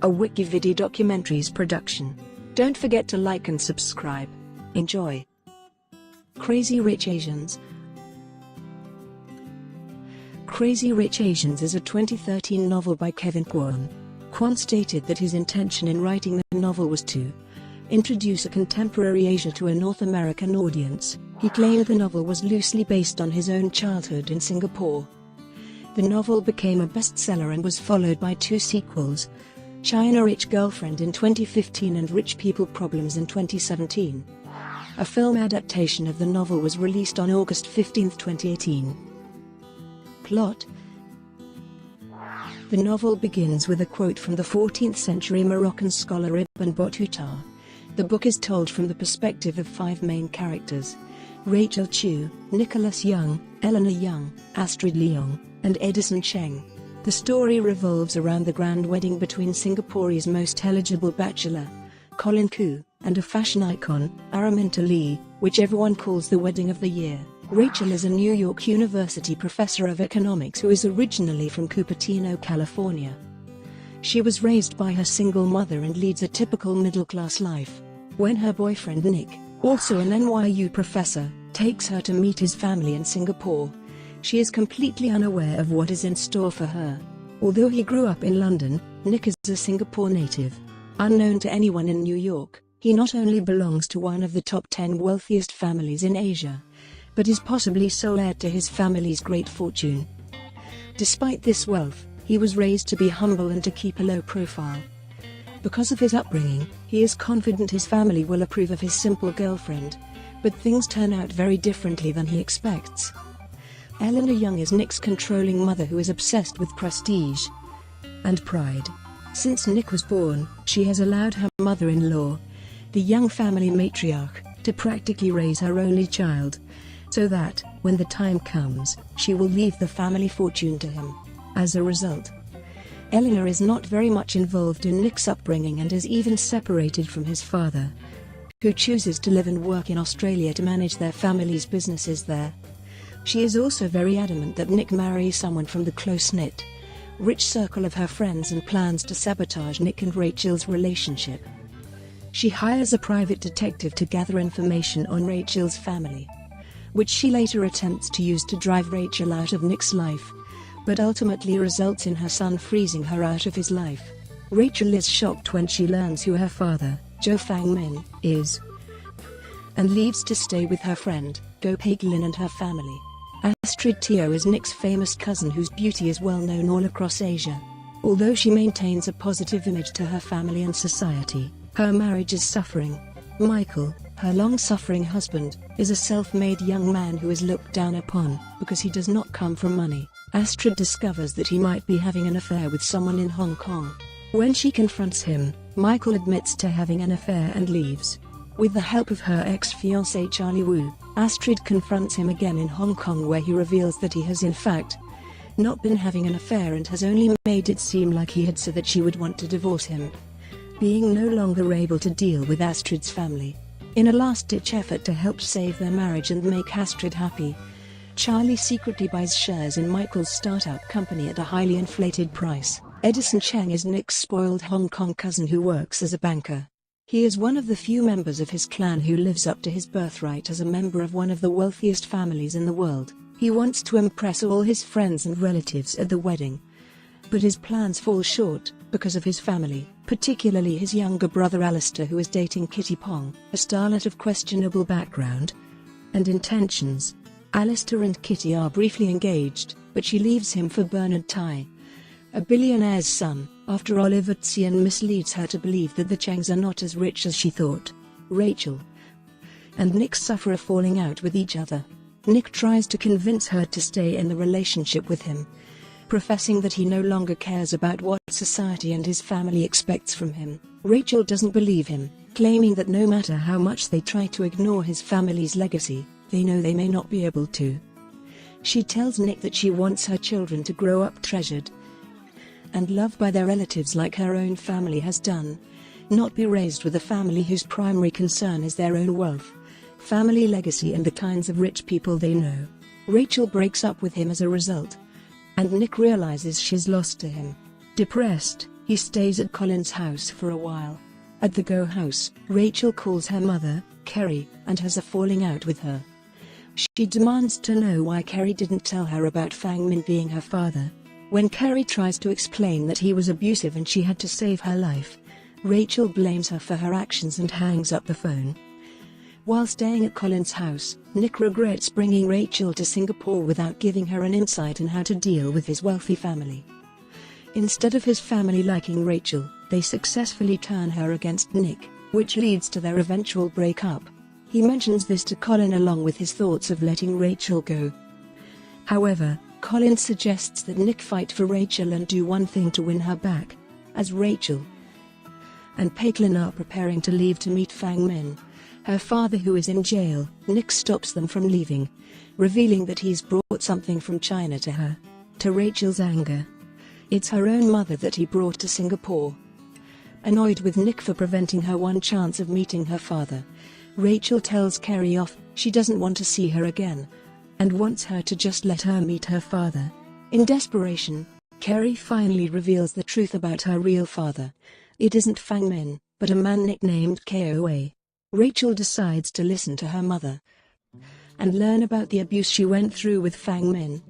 a WikiVidi documentaries production. Don't forget to like and subscribe. Enjoy. Crazy Rich Asians. Crazy Rich Asians is a 2013 novel by Kevin Kwan. Kwan stated that his intention in writing the novel was to introduce a contemporary Asia to a North American audience. He claimed the novel was loosely based on his own childhood in Singapore. The novel became a bestseller and was followed by two sequels, China Rich Girlfriend in 2015 and Rich People Problems in 2017. A film adaptation of the novel was released on August 15, 2018. Plot. The novel begins with a quote from the 14th century Moroccan scholar Ibn Battuta. The book is told from the perspective of five main characters: Rachel Chu, Nicholas Young, Eleanor Young, Astrid Leong, and Edison Cheng. The story revolves around the grand wedding between Singapore's most eligible bachelor, Colin Khoo, and a fashion icon, Araminta Lee, which everyone calls the wedding of the year. Rachel is a New York University professor of economics who is originally from Cupertino, California. She was raised by her single mother and leads a typical middle-class life. When her boyfriend Nick, also an NYU professor, takes her to meet his family in Singapore, she is completely unaware of what is in store for her. Although he grew up in London, Nick is a Singapore native. Unknown to anyone in New York, he not only belongs to one of the top 10 wealthiest families in Asia, but is possibly sole heir to his family's great fortune. Despite this wealth, he was raised to be humble and to keep a low profile. Because of his upbringing, he is confident his family will approve of his simple girlfriend, but things turn out very differently than he expects. Eleanor Young is Nick's controlling mother who is obsessed with prestige and pride. Since Nick was born, she has allowed her mother-in-law, the Young family matriarch, to practically raise her only child, so that, when the time comes, she will leave the family fortune to him. As a result, Eleanor is not very much involved in Nick's upbringing and is even separated from his father, who chooses to live and work in Australia to manage their family's businesses there. She is also very adamant that Nick marry someone from the close-knit, rich circle of her friends and plans to sabotage Nick and Rachel's relationship. She hires a private detective to gather information on Rachel's family, which she later attempts to use to drive Rachel out of Nick's life, but ultimately results in her son freezing her out of his life. Rachel is shocked when she learns who her father, Joe Fang Min, is, and leaves to stay with her friend, Go Paiglin, and her family. Astrid Teo is Nick's famous cousin whose beauty is well known all across Asia. Although she maintains a positive image to her family and society, her marriage is suffering. Michael, her long-suffering husband, is a self-made young man who is looked down upon because he does not come from money. Astrid discovers that he might be having an affair with someone in Hong Kong. When she confronts him, Michael admits to having an affair and leaves. With the help of her ex-fiancé Charlie Wu, Astrid confronts him again in Hong Kong, where he reveals that he has in fact not been having an affair and has only made it seem like he had so that she would want to divorce him. Being no longer able to deal with Astrid's family, in a last-ditch effort to help save their marriage and make Astrid happy, Charlie secretly buys shares in Michael's startup company at a highly inflated price. Edison Cheng is Nick's spoiled Hong Kong cousin who works as a banker. He is one of the few members of his clan who lives up to his birthright as a member of one of the wealthiest families in the world. He wants to impress all his friends and relatives at the wedding, but his plans fall short because of his family, particularly his younger brother Alistair, who is dating Kitty Pong, a starlet of questionable background and intentions. Alistair and Kitty are briefly engaged, but she leaves him for Bernard Tai, a billionaire's son, after Oliver Tsian misleads her to believe that the Changs are not as rich as she thought. Rachel and Nick suffer a falling out with each other. Nick tries to convince her to stay in the relationship with him, professing that he no longer cares about what society and his family expects from him. Rachel doesn't believe him, claiming that no matter how much they try to ignore his family's legacy, they know they may not be able to. She tells Nick that she wants her children to grow up treasured and loved by their relatives like her own family has done, not be raised with a family whose primary concern is their own wealth, family legacy and the kinds of rich people they know. Rachel breaks up with him as a result, and Nick realizes she's lost to him. Depressed, He stays at Colin's house for a while. At the Go house, Rachel calls her mother, Kerry, and has a falling out with her. She demands to know why Kerry didn't tell her about Fang Min being her father. When Kerry tries to explain that he was abusive and she had to save her life, Rachel blames her for her actions and hangs up the phone. While staying at Colin's house, Nick regrets bringing Rachel to Singapore without giving her an insight on how to deal with his wealthy family. Instead of his family liking Rachel, they successfully turn her against Nick, which leads to their eventual breakup. He mentions this to Colin along with his thoughts of letting Rachel go. However, Colin suggests that Nick fight for Rachel and do one thing to win her back. As Rachel and Paitlin are preparing to leave to meet Fang Min, her father who is in jail, Nick stops them from leaving, revealing that he's brought something from China to her. To Rachel's anger, it's her own mother that he brought to Singapore. Annoyed with Nick for preventing her one chance of meeting her father, Rachel tells Kerry off. She doesn't want to see her again, and wants her to just let her meet her father. In desperation, Kerry finally reveals the truth about her real father. It isn't Fang Min, but a man nicknamed Koa. Rachel decides to listen to her mother and learn about the abuse she went through with Fang Min,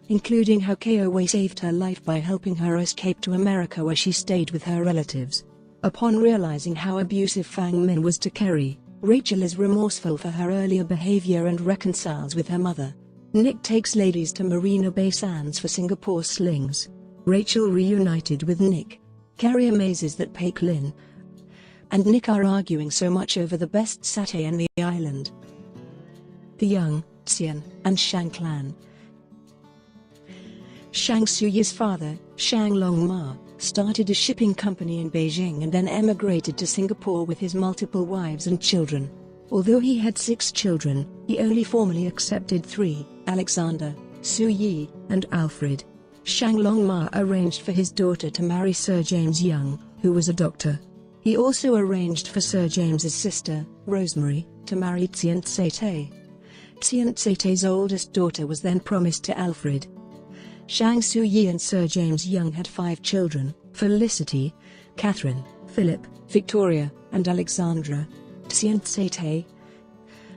including how Koa saved her life by helping her escape to America where she stayed with her relatives. Upon realizing how abusive Fang Min was to Kerry, Rachel is remorseful for her earlier behavior and reconciles with her mother. Nick takes ladies to Marina Bay Sands for Singapore slings. Rachel reunited with Nick. Kerry amazes that Paitlin and Nick are arguing so much over the best satay in the island. The Young, Xian, and Shang clan. Shang Suyi's father, Shang Longma, started a shipping company in Beijing and then emigrated to Singapore with his multiple wives and children. Although he had 6 children, he only formally accepted 3, Alexander, Su Yi, and Alfred. Shang Longma arranged for his daughter to marry Sir James Young, who was a doctor. He also arranged for Sir James's sister, Rosemary, to marry Tsian Tse-Tay. Tsian Tse-Tay's oldest daughter was then promised to Alfred. Shang Su Yi and Sir James Young had 5 children: Felicity, Catherine, Philip, Victoria, and Alexandra. Tsian Tse-Tay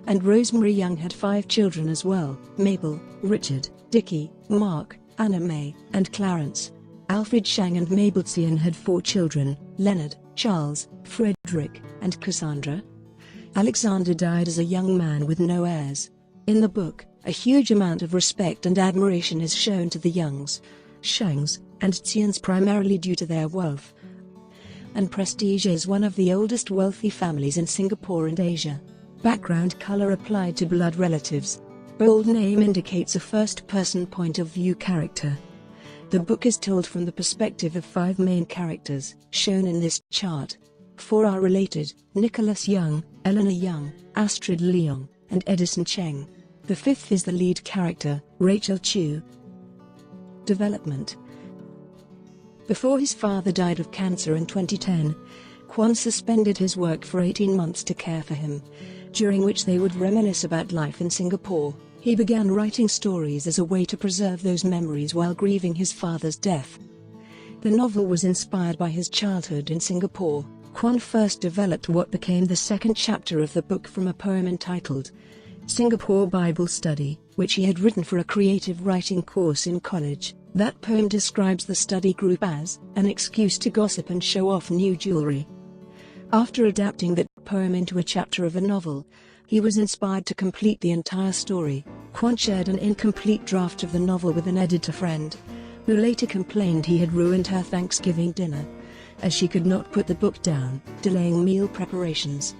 and Rosemary Young had 5 children as well: Mabel, Richard, Dickie, Mark, Anna May, and Clarence. Alfred Shang and Mabel Tsian had 4 children: Leonard, Charles, Frederick, and Cassandra. Alexander died as a young man with no heirs. In the book, a huge amount of respect and admiration is shown to the Youngs, Shangs, and Tsians primarily due to their wealth and prestige as one of the oldest wealthy families in Singapore and Asia. Background color applied to blood relatives. Bold name indicates a first-person point of view character. The book is told from the perspective of 5 main characters, shown in this chart. 4 are related: Nicholas Young, Eleanor Young, Astrid Leong, and Edison Cheng. The 5th is the lead character, Rachel Chu. Development. Before his father died of cancer in 2010, Kwan suspended his work for 18 months to care for him, during which they would reminisce about life in Singapore. He began writing stories as a way to preserve those memories while grieving his father's death. The novel was inspired by his childhood in Singapore. Kwan first developed what became the 2nd chapter of the book from a poem entitled Singapore Bible Study, which he had written for a creative writing course in college. That poem describes the study group as an excuse to gossip and show off new jewelry. After adapting that poem into a chapter of a novel, he was inspired to complete the entire story. Kwan shared an incomplete draft of the novel with an editor friend, who later complained he had ruined her Thanksgiving dinner, as she could not put the book down, delaying meal preparations.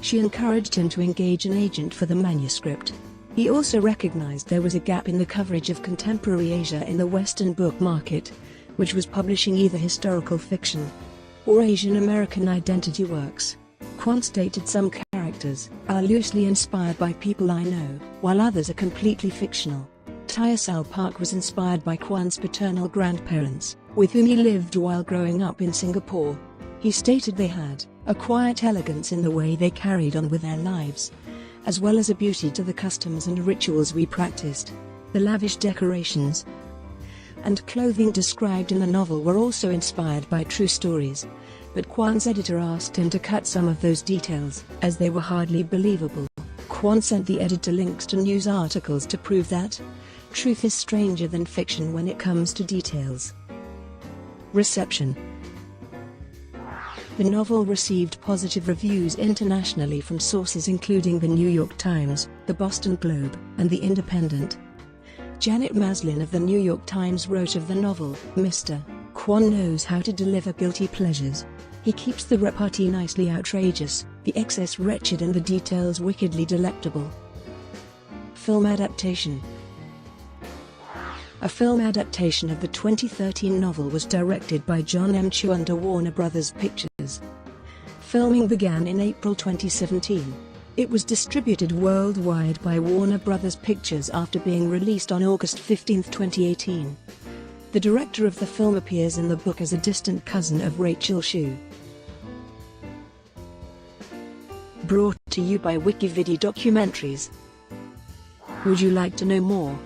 She encouraged him to engage an agent for the manuscript. He also recognized there was a gap in the coverage of contemporary Asia in the Western book market, which was publishing either historical fiction or Asian American identity works. Kwan stated some characters are loosely inspired by people I know, while others are completely fictional. Tyasal Park was inspired by Kwan's paternal grandparents, with whom he lived while growing up in Singapore. He stated they had a quiet elegance in the way they carried on with their lives, as well as a beauty to the customs and rituals we practiced. The lavish decorations and clothing described in the novel were also inspired by true stories, but Kwan's editor asked him to cut some of those details, as they were hardly believable. Kwan sent the editor links to news articles to prove that truth is stranger than fiction when it comes to details. Reception. The novel received positive reviews internationally from sources including the New York Times, the Boston Globe, and the Independent. Janet Maslin of the New York Times wrote of the novel, "Mr. Kwan knows how to deliver guilty pleasures. He keeps the repartee nicely outrageous, the excess wretched and the details wickedly delectable." Film adaptation. A film adaptation of the 2013 novel was directed by John M. Chu under Warner Bros. Pictures. Filming began in April 2017. It was distributed worldwide by Warner Bros. Pictures after being released on August 15, 2018. The director of the film appears in the book as a distant cousin of Rachel Chu. Brought to you by WikiVidi Documentaries. Would you like to know more?